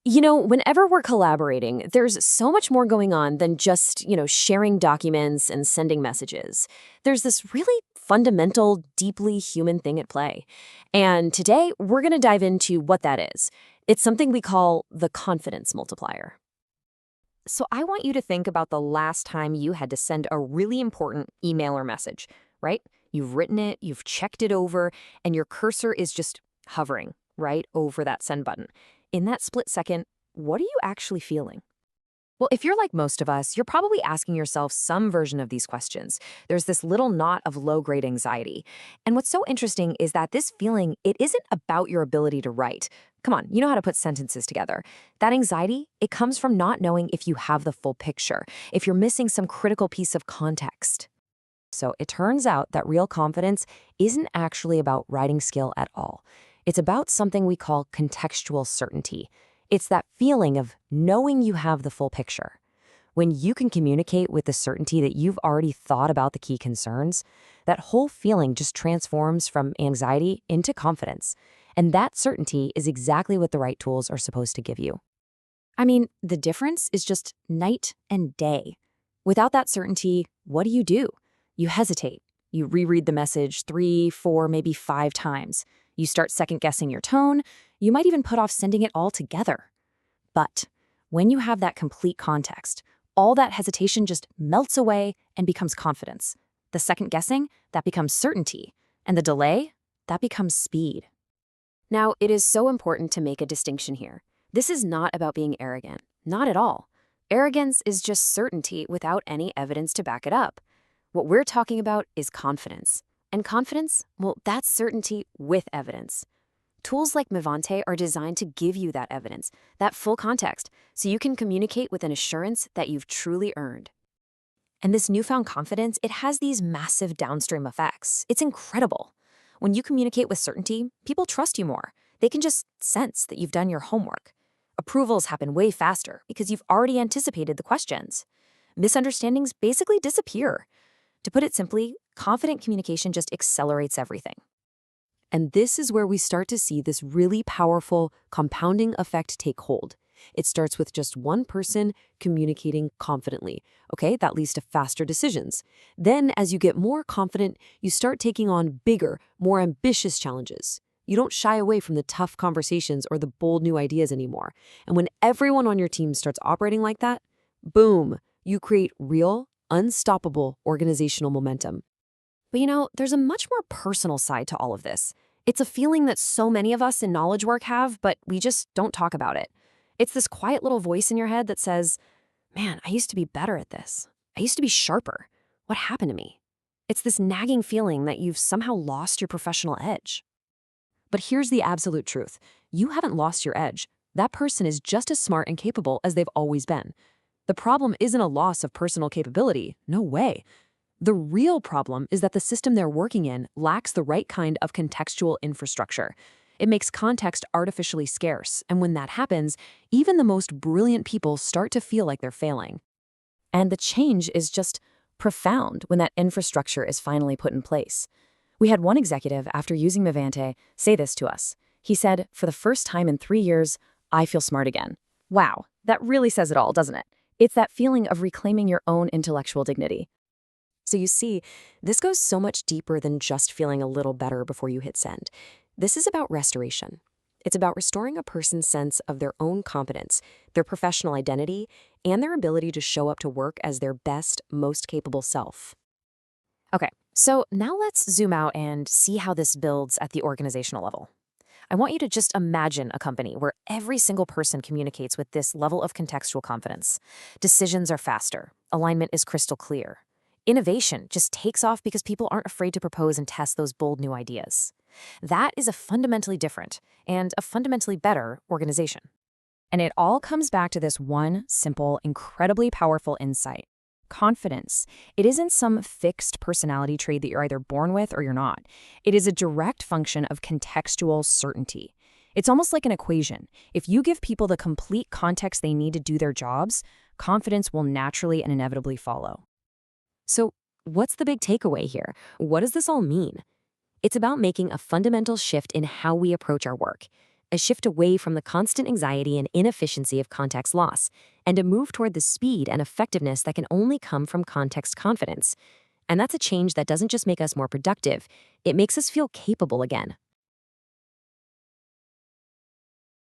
Whenever we're collaborating, there's so much more going on than just, sharing documents and sending messages. There's this really fundamental, deeply human thing at play. And today, we're going to dive into what that is. It's something we call the confidence multiplier. So I want you to think about the last time you had to send a really important email or message, right? You've written it, you've checked it over, and your cursor is just hovering right over that send button. In that split second, what are you actually feeling? Well, if you're like most of us, you're probably asking yourself some version of these questions. There's this little knot of low-grade anxiety. And what's so interesting is that this feeling, it isn't about your ability to write. Come on, you know how to put sentences together. That anxiety, it comes from not knowing if you have the full picture, if you're missing some critical piece of context. So it turns out that real confidence isn't actually about writing skill at all. It's about something we call contextual certainty. It's that feeling of knowing you have the full picture. When you can communicate with the certainty that you've already thought about the key concerns, that whole feeling just transforms from anxiety into confidence. And that certainty is exactly what the right tools are supposed to give you. I mean, the difference is just night and day. Without that certainty, what do? You hesitate. You reread the message 3, 4, maybe 5 times. You start second-guessing your tone. You might even put off sending it altogether. But when you have that complete context, all that hesitation just melts away and becomes confidence. The second-guessing, that becomes certainty. And the delay, that becomes speed. Now, it is so important to make a distinction here. This is not about being arrogant. Not at all. Arrogance is just certainty without any evidence to back it up. What we're talking about is confidence. And confidence, well, that's certainty with evidence. Tools like Mivante are designed to give you that evidence, that full context, so you can communicate with an assurance that you've truly earned. And this newfound confidence, it has these massive downstream effects. It's incredible. When you communicate with certainty, people trust you more. They can just sense that you've done your homework. Approvals happen way faster because you've already anticipated the questions. Misunderstandings basically disappear. To put it simply, confident communication just accelerates everything. And this is where we start to see this really powerful compounding effect take hold. It starts with just one person communicating confidently. Okay, that leads to faster decisions. Then, as you get more confident, you start taking on bigger, more ambitious challenges. You don't shy away from the tough conversations or the bold new ideas anymore. And when everyone on your team starts operating like that, boom, you create real, unstoppable organizational momentum. But there's a much more personal side to all of this. It's a feeling that so many of us in knowledge work have, but we just don't talk about it. It's this quiet little voice in your head that says, man, I used to be better at this. I used to be sharper. What happened to me? It's this nagging feeling that you've somehow lost your professional edge. But here's the absolute truth. You haven't lost your edge. That person is just as smart and capable as they've always been. The problem isn't a loss of personal capability. No way. The real problem is that the system they're working in lacks the right kind of contextual infrastructure. It makes context artificially scarce, and when that happens, even the most brilliant people start to feel like they're failing. And the change is just profound when that infrastructure is finally put in place. We had one executive, after using Mivante, say this to us. He said, for the first time in 3 years, I feel smart again. Wow, that really says it all, doesn't it? It's that feeling of reclaiming your own intellectual dignity. So you see, this goes so much deeper than just feeling a little better before you hit send. This is about restoration. It's about restoring a person's sense of their own competence, their professional identity, and their ability to show up to work as their best, most capable self. Okay, so now let's zoom out and see how this builds at the organizational level. I want you to just imagine a company where every single person communicates with this level of contextual confidence. Decisions are faster. Alignment is crystal clear. Innovation just takes off because people aren't afraid to propose and test those bold new ideas. That is a fundamentally different and a fundamentally better organization. And it all comes back to this one simple, incredibly powerful insight. Confidence. It isn't some fixed personality trait that you're either born with or you're not. It is a direct function of contextual certainty. It's almost like an equation. If you give people the complete context they need to do their jobs, confidence will naturally and inevitably follow. So, what's the big takeaway here? What does this all mean? It's about making a fundamental shift in how we approach our work. a shift away from the constant anxiety and inefficiency of context loss, and a move toward the speed and effectiveness that can only come from context confidence. And that's a change that doesn't just make us more productive, it makes us feel capable again.